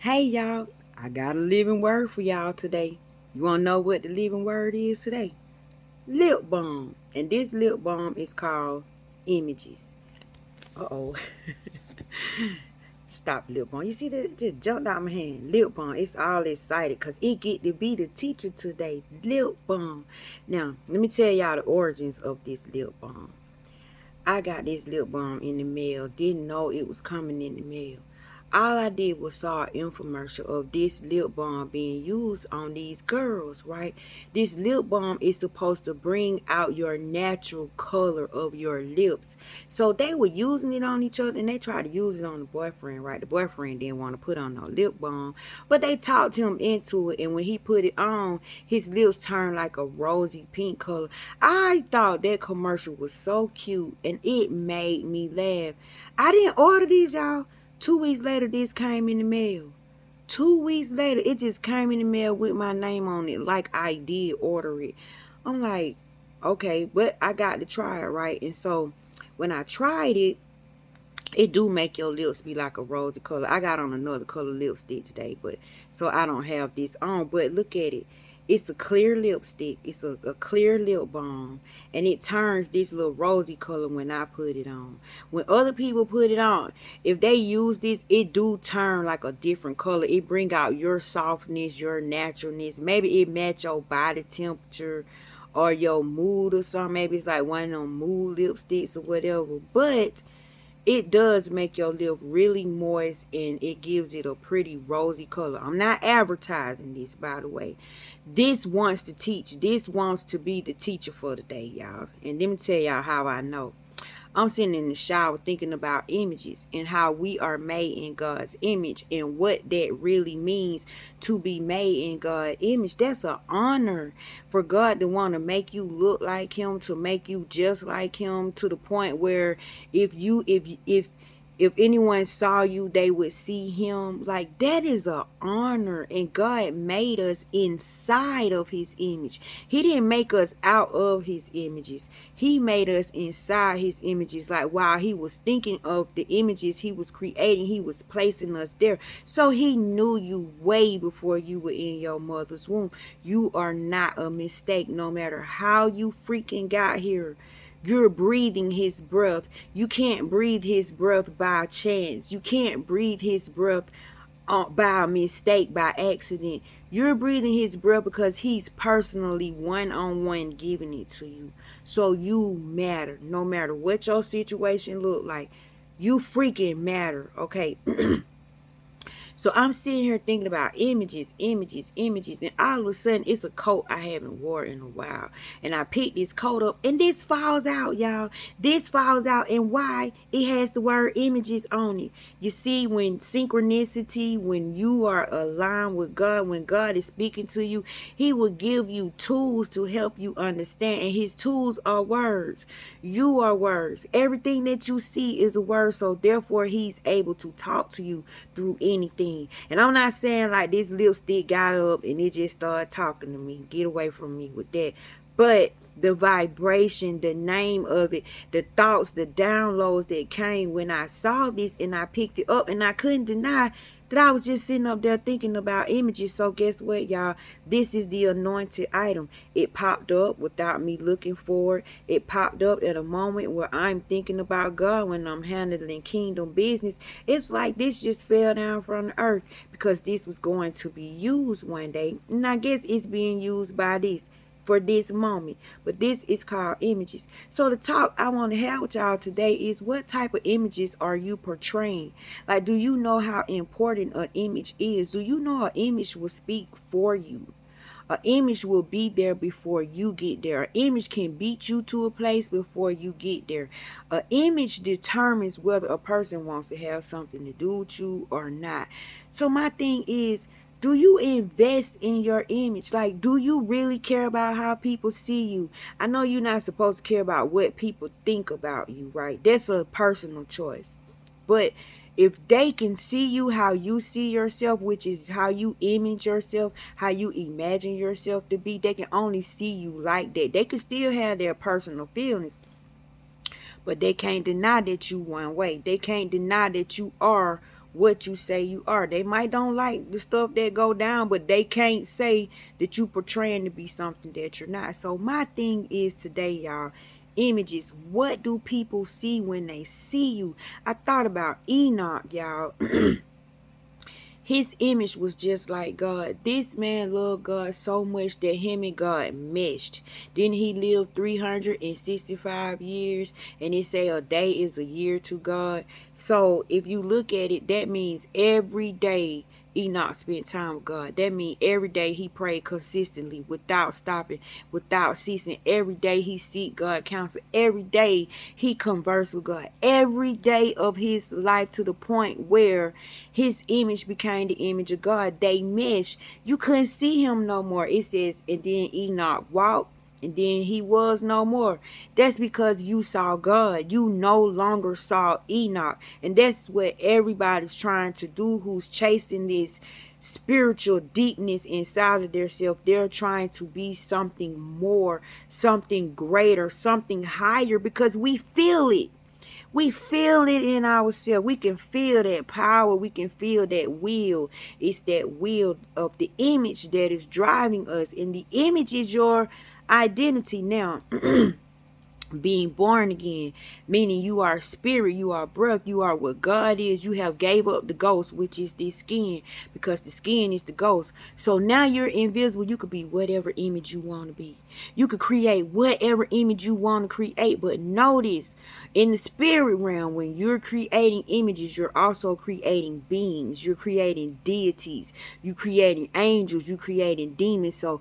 Hey y'all, I got a living word for y'all today. You wanna know what the living word is today? Lip balm. And this lip balm is called images. Uh-oh. Stop lip balm. You see that just jumped out my hand. Lip balm. It's all excited because it get to be the teacher today. Lip balm. Now, let me tell y'all the origins of this lip balm. I got this lip balm in the mail. Didn't know it was coming in the mail. All I did was saw an infomercial of this lip balm being used on these girls, right? This lip balm is supposed to bring out your natural color of your lips. So they were using it on each other and they tried to use it on the boyfriend, right? The boyfriend didn't want to put on no lip balm, but they talked him into it. And when he put it on, his lips turned like a rosy pink color. I thought that commercial was so cute and it made me laugh. I didn't order these, y'all. 2 weeks later, this came in the mail. 2 weeks later, it just came in the mail with my name on it, like I did order it. I'm like, okay, but I got to try it, right? And so when I tried it, it do make your lips be like a rosy color. I got on another color lipstick today, but so I don't have this on. But look at it. It's a clear lipstick. It's a clear lip balm. And it turns this little rosy color when I put it on. When other people put it on, if they use this, it do turn like a different color. It bring out your softness, your naturalness. Maybe it match your body temperature or your mood or something. Maybe it's like one of them mood lipsticks or whatever. But it does make your lip really moist and it gives it a pretty rosy color. I'm not advertising this, by the way. This wants to teach. This wants to be the teacher for the day, y'all. And let me tell y'all how I know. I'm sitting in the shower thinking about images and how we are made in God's image and what that really means to be made in God's image. That's an honor for God to want to make you look like him, to make you just like him, to the point where if anyone saw you, they would see him. Like, that is an honor. And God made us inside of his image. He didn't make us out of his images. He made us inside his images. Like, while he was thinking of the images he was creating, he was placing us there. So he knew you way before you were in your mother's womb. You are not a mistake, no matter how you freaking got here. You're breathing his breath. You can't breathe his breath by chance. You can't breathe his breath by mistake, by accident. You're breathing his breath because he's personally one-on-one giving it to you. So you matter. No matter what your situation look like, you freaking matter. Okay. So I'm sitting here thinking about images, images, images, and all of a sudden it's a coat I haven't worn in a while. And I picked this coat up and this falls out, y'all. This falls out, and why? It has the word images on it. You see, when synchronicity, when you are aligned with God, when God is speaking to you, he will give you tools to help you understand. And his tools are words. You are words. Everything that you see is a word. So therefore he's able to talk to you through anything. And I'm not saying like this lipstick got up and it just started talking to me. Get away from me with that. But the vibration, the name of it, the thoughts, the downloads that came when I saw this and I picked it up, and I couldn't deny that I was just sitting up there thinking about images. So guess what, y'all? This is the anointed item. It popped up without me looking for it. It popped up at a moment where I'm thinking about God, when I'm handling kingdom business. It's like this just fell down from the earth because this was going to be used one day. And I guess it's being used by this for this moment. But this is called images. So the talk I want to have with y'all today is, what type of images are you portraying? Like, do you know how important an image is? Do you know an image will speak for you? An image will be there before you get there. An image can beat you to a place before you get there. An image determines whether a person wants to have something to do with you or not. So my thing is, do you invest in your image? Like, do you really care about how people see you? I know you're not supposed to care about what people think about you, right? That's a personal choice. But if they can see you how you see yourself, which is how you image yourself, how you imagine yourself to be, they can only see you like that. They can still have their personal feelings, but they can't deny that you one way. They can't deny that you are what you say you are. They might don't like the stuff that go down, but they can't say that you portraying to be something that you're not. So my thing is today, y'all, images. What do people see when they see you? I thought about Enoch, y'all. His image was just like God. This man loved God so much that him and God meshed. Then he lived 365 years, and it say a day is a year to God. So if you look at it, that means every day Enoch spent time with God. That means every day he prayed consistently without stopping, without ceasing. Every day he seek God counsel. Every day he conversed with God. Every day of his life, to the point where his image became the image of God. They meshed. You couldn't see him no more. It says, and then Enoch walked, and then he was no more. That's because you saw God. You no longer saw Enoch. And that's what everybody's trying to do who's chasing this spiritual deepness inside of themselves. They're trying to be something more, something greater, something higher, because we feel it. We feel it in ourselves. We can feel that power. We can feel that will. It's that will of the image that is driving us. And the image is your identity now. Being born again, meaning you are spirit, you are breath, you are what God is. You have gave up the ghost, which is the skin, because the skin is the ghost. So now you're invisible. You could be whatever image you want to be. You could create whatever image you want to create. But notice, in the spirit realm, when you're creating images, you're also creating beings. You're creating deities. You're creating angels. You're creating demons. So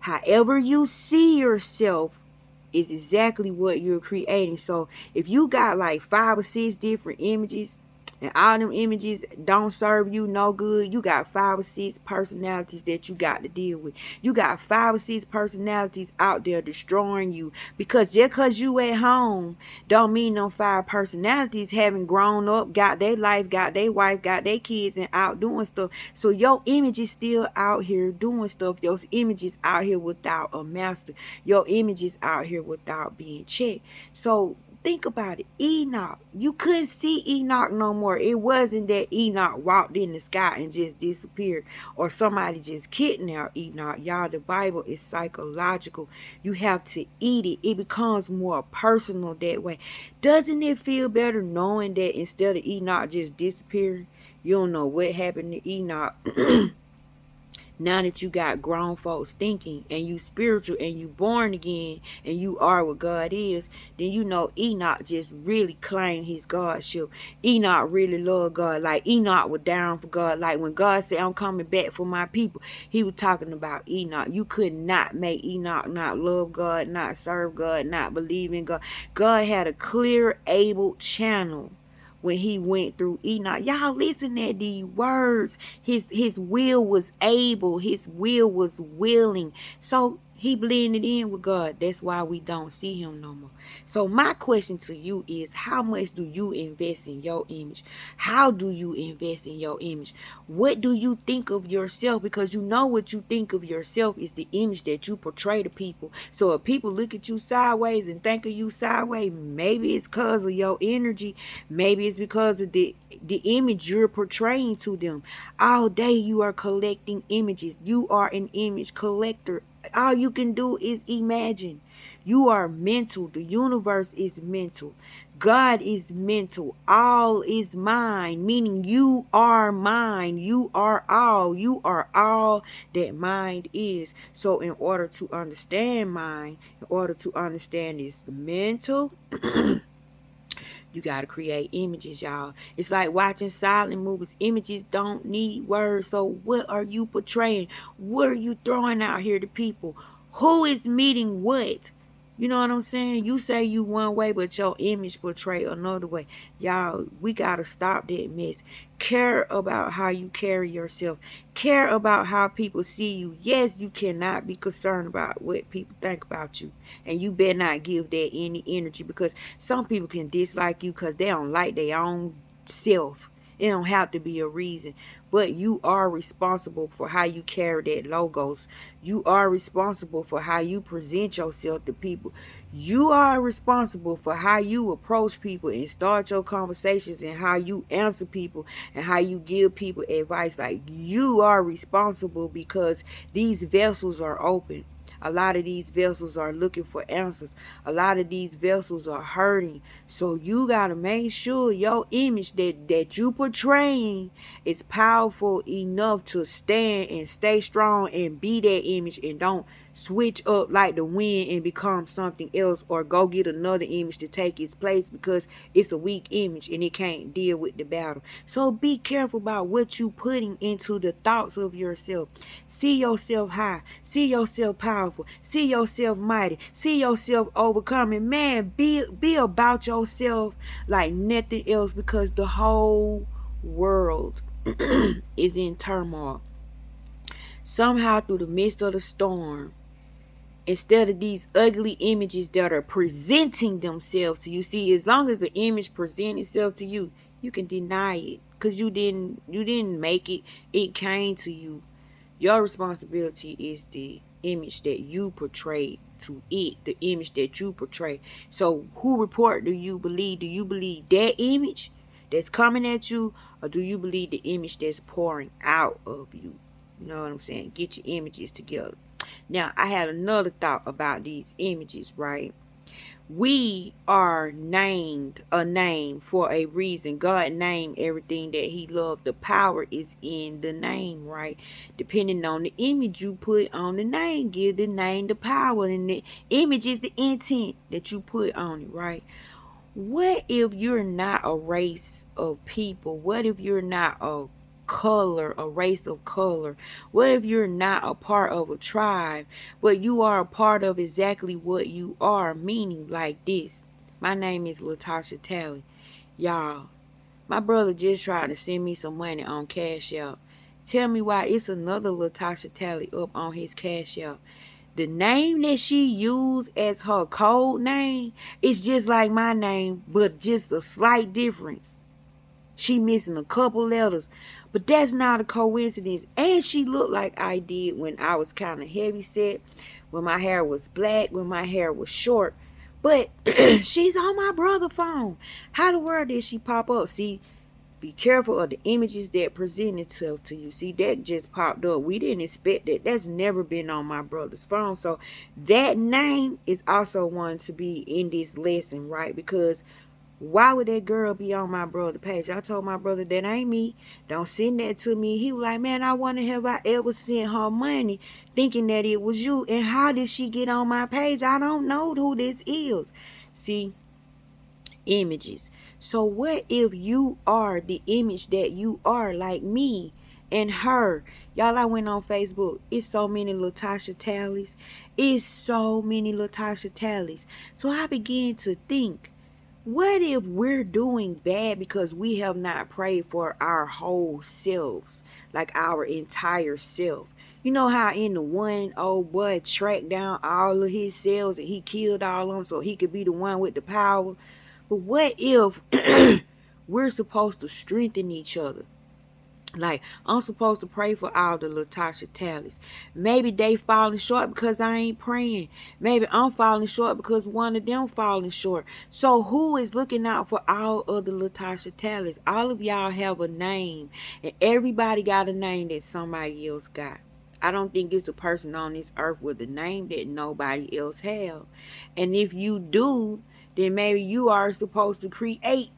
however you see yourself is exactly what you're creating. So if you got like 5 or 6 different images, and all them images don't serve you no good, you got 5 or 6 personalities that you got to deal with. You got 5 or 6 personalities out there destroying you. Because just because you at home don't mean them 5 personalities haven't grown up, got their life, got their wife, got their kids, and out doing stuff. So your image is still out here doing stuff. Your image is out here without a master. Your image is out here without being checked. So think about it. Enoch, you couldn't see Enoch no more. It wasn't that Enoch walked in the sky and just disappeared, or somebody just kidnapped Enoch. Y'all, the Bible is psychological. You have to eat it. It becomes more personal that way. Doesn't it feel better knowing that instead of Enoch just disappearing, you don't know what happened to Enoch? Now that you got grown folks thinking, and you spiritual, and you born again, and you are what God is, then you know Enoch just really claimed his Godship. Enoch really loved God. Like Enoch was down for God. Like when God said, I'm coming back for my people, he was talking about Enoch. You could not make Enoch not love God, not serve God, not believe in God. God had a clear, able channel when he went through Enoch. Y'all listen to these words. His will was able. His will was willing. So he blended in with God. That's why we don't see him no more. So my question to you is, how much do you invest in your image? How do you invest in your image? What do you think of yourself? Because you know what you think of yourself is the image that you portray to people. So if people look at you sideways and think of you sideways, maybe it's because of your energy. Maybe it's because of the image you're portraying to them. All day you are collecting images. You are an image collector. All you can do is imagine. You are mental. The universe is mental. God is mental. All is mind, meaning you are mind. You are all. You are all that mind is. So in order to understand mind, in order to understand this mental, you got to create images, y'all. It's like watching silent movies. Images don't need words. So what are you portraying? What are you throwing out here to people? Who is meeting what? You know what I'm saying? You say you one way, but your image portray another way. Y'all, we got to stop that mess. Care about how you carry yourself. Care about how people see you. Yes, you cannot be concerned about what people think about you. And you better not give that any energy, because some people can dislike you because they don't like their own self. It don't have to be a reason, but you are responsible for how you carry that logos. You are responsible for how you present yourself to people. You are responsible for how you approach people and start your conversations, and how you answer people, and how you give people advice. Like, you are responsible, because these vessels are open. A lot of these vessels are looking for answers. A lot of these vessels are hurting. So you got to make sure your image that you portraying is powerful enough to stand and stay strong and be that image, and don't switch up like the wind and become something else, or go get another image to take its place, because it's a weak image and it can't deal with the battle. So be careful about what you putting into the thoughts of yourself. See yourself high. See yourself powerful. See yourself mighty. See yourself overcoming. Man, be about yourself like nothing else, because the whole world is in turmoil. Somehow, through the midst of the storm, instead of these ugly images that are presenting themselves to you. See, as long as the image presents itself to you, you can deny it, because you didn't make it. It came to you. Your responsibility is the image that you portray to it, the image that you portray. So who report do you believe? Do you believe that image that's coming at you, or do you believe the image that's pouring out of you? You know what I'm saying? Get your images together. Now, I had another thought about these images, right? We are named a name for a reason. God named everything that he loved. The power is in the name, right? Depending on the image you put on the name, give the name the power. And the image is the intent that you put on it, right? What if you're not a race of people? What if you're not a race of color? What if you're not a part of a tribe, but you are a part of exactly what you are? Meaning like this. My name is Latasha Talley. Y'all, my brother just tried to send me some money on Cash App. Tell me why it's another Latasha Talley up on his Cash App. The name that she used as her code name is just like my name, but just a slight difference. She missing a couple letters, but that's not a coincidence. And she looked like I did when I was kind of heavy set, when my hair was black, when my hair was short. But she's on my brother's phone. How the world did she pop up? See, be careful of the images that present itself to you. See, that just popped up. We didn't expect that. That's never been on my brother's phone. So that name is also one to be in this lesson, right? Because why would that girl be on my brother's page? I told my brother, that ain't me. Don't send that to me. He was like, man, I wonder have I ever sent her money thinking that it was you. And how did she get on my page? I don't know who this is. See, images. So what if you are the image that you are, like me and her? Y'all, I went on Facebook. It's so many Latasha Tallies. It's so many Latasha Tallies. So I began to think, what if we're doing bad because we have not prayed for our whole selves, like our entire self? You know how in the one old boy tracked down all of his cells and he killed all of them so he could be the one with the power? But what if we're supposed to strengthen each other? Like, I'm supposed to pray for all the Latasha Tallies. Maybe they falling short because I ain't praying. Maybe I'm falling short because one of them falling short. So who is looking out for all of the Latasha Tallies? All of y'all have a name. And everybody got a name that somebody else got. I don't think it's a person on this earth with a name that nobody else have. And if you do, then maybe you are supposed to create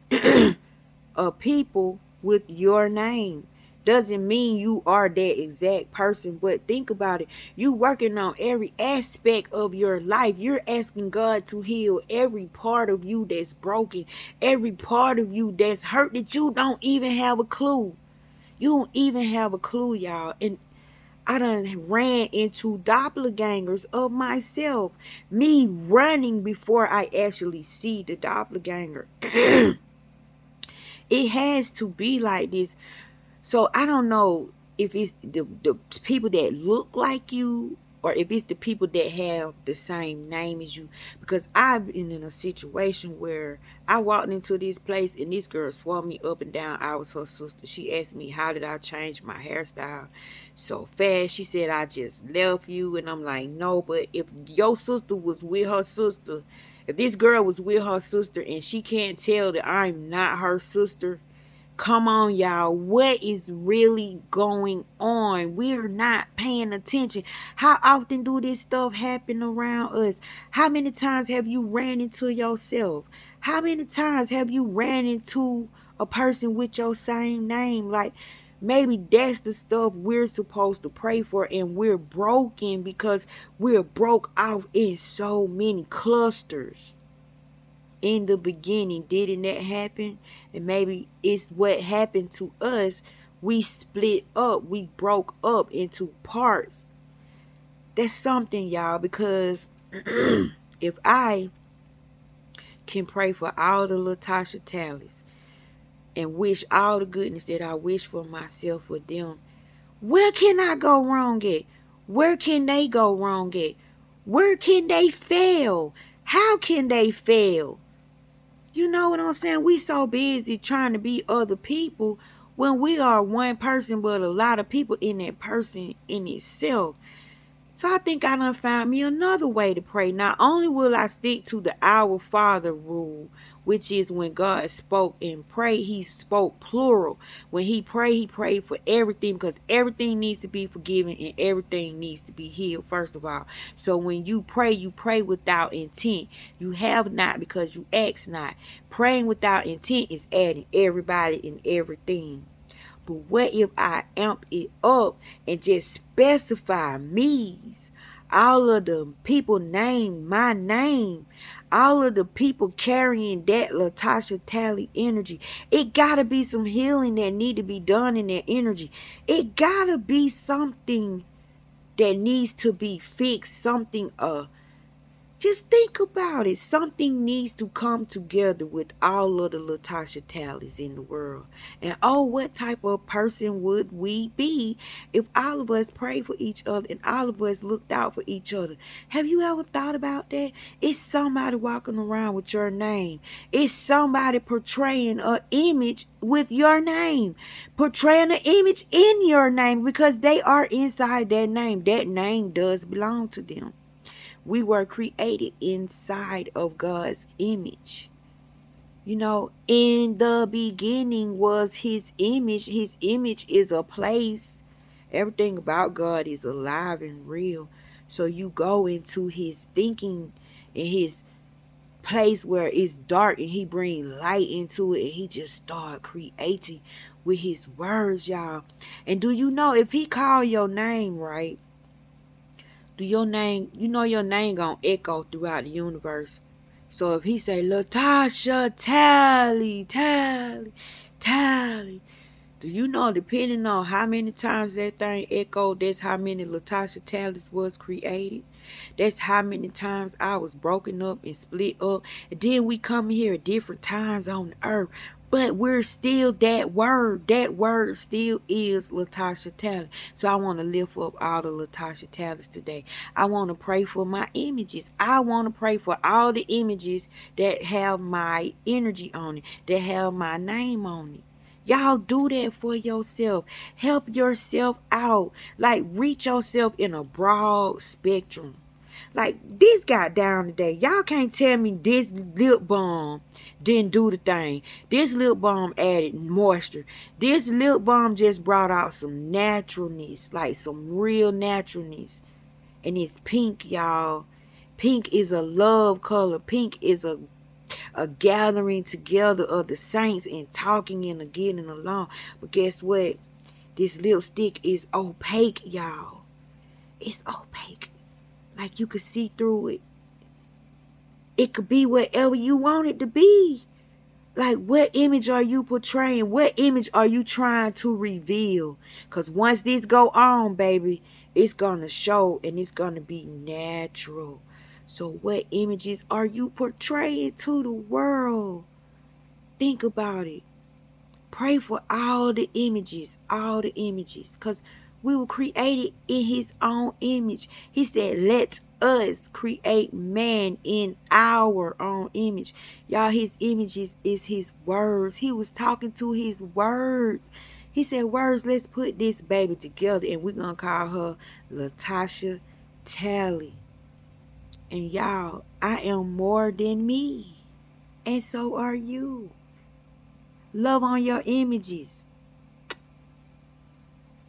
a people with your name. Doesn't mean you are that exact person, but think about it. You working on every aspect of your life. You're asking God to heal every part of you that's broken, every part of you that's hurt, that you don't even have a clue. You don't even have a clue, y'all. And I done ran into doppelgangers of myself. Me running before I actually see the doppelganger. It has to be like this. So I don't know if it's the people that look like you or if it's the people that have the same name as you. Because I've been in a situation where I walked into this place and this girl swung me up and down. I was her sister. She asked me, how did I change my hairstyle so fast? She said, I just left you. And I'm like, no, but if your sister was with her sister, if this girl was with her sister and she can't tell that I'm not her sister, come on, y'all. What is really going on? We're not paying attention. How often do this stuff happen around us? How many times have you ran into yourself? How many times have you ran into a person with your same name? Like, maybe that's the stuff we're supposed to pray for, and we're broken because we're broke off in so many clusters in the beginning. Didn't that happen? And maybe it's what happened to us. We split up, we broke up into parts. That's something, y'all, because if I can pray for all the Latasha talents and wish all the goodness that I wish for myself for them, where can I go wrong at? Where can they go wrong at? Where can they fail? How can they fail? You know what I'm saying? We so busy trying to be other people when we are one person, but a lot of people in that person in itself. So I think I done found me another way to pray. Not only will I stick to the Our Father rule, which is when God spoke and prayed, he spoke plural. When he prayed for everything, because everything needs to be forgiven and everything needs to be healed, first of all. So when you pray without intent. You have not because you ask not. Praying without intent is adding everybody and everything. But what if I amp it up and just specify me's? All of the people name my name. All of the people carrying that Latasha Talley energy. It gotta be some healing that need to be done in their energy. It gotta be something that needs to be fixed. Just think about it. Something needs to come together with all of the Latasha Tallies in the world. And oh, what type of person would we be if all of us prayed for each other and all of us looked out for each other? Have you ever thought about that? It's somebody walking around with your name. It's somebody portraying an image with your name. Portraying an image in your name because they are inside that name. That name does belong to them. We were created inside of God's image. You know, in the beginning was his image. His image is a place. Everything about God is alive and real. So you go into his thinking and his place where it's dark and he bring light into it and he just start creating with his words, y'all. And do you know if he call your name right, do your name, you know your name gonna echo throughout the universe. So if he say Latasha Talley, do you know depending on how many times that thing echoed, that's how many Latasha Tallies was created. That's how many times I was broken up and split up. And then we come here at different times on the earth. But we're still that word. That word still is Latasha Talley. So I want to lift up all the Latasha Tallies today. I want to pray for my images. I want to pray for all the images that have my energy on it, that have my name on it. Y'all do that for yourself. Help yourself out. Like, reach yourself in a broad spectrum. Like, this got down today. Y'all can't tell me this lip balm didn't do the thing. This lip balm added moisture. This lip balm just brought out some naturalness. Like, some real naturalness. And it's pink, y'all. Pink is a love color. Pink is a gathering together of the saints and talking and getting along. But guess what? This lipstick is opaque, y'all. It's opaque. Like, you could see through it. It could be whatever you want it to be. Like, what image are you portraying? What image are you trying to reveal? Because once this go on, baby, it's going to show and it's going to be natural. So what images are you portraying to the world? Think about it. Pray for all the images. Because We were created in his own image. He said, let us create man in our own image. Y'all, his images is his words. He was talking to his words. He said, words, let's put this baby together, and we're going to call her Latasha Tally. And y'all, I am more than me. And so are you. Love on your images.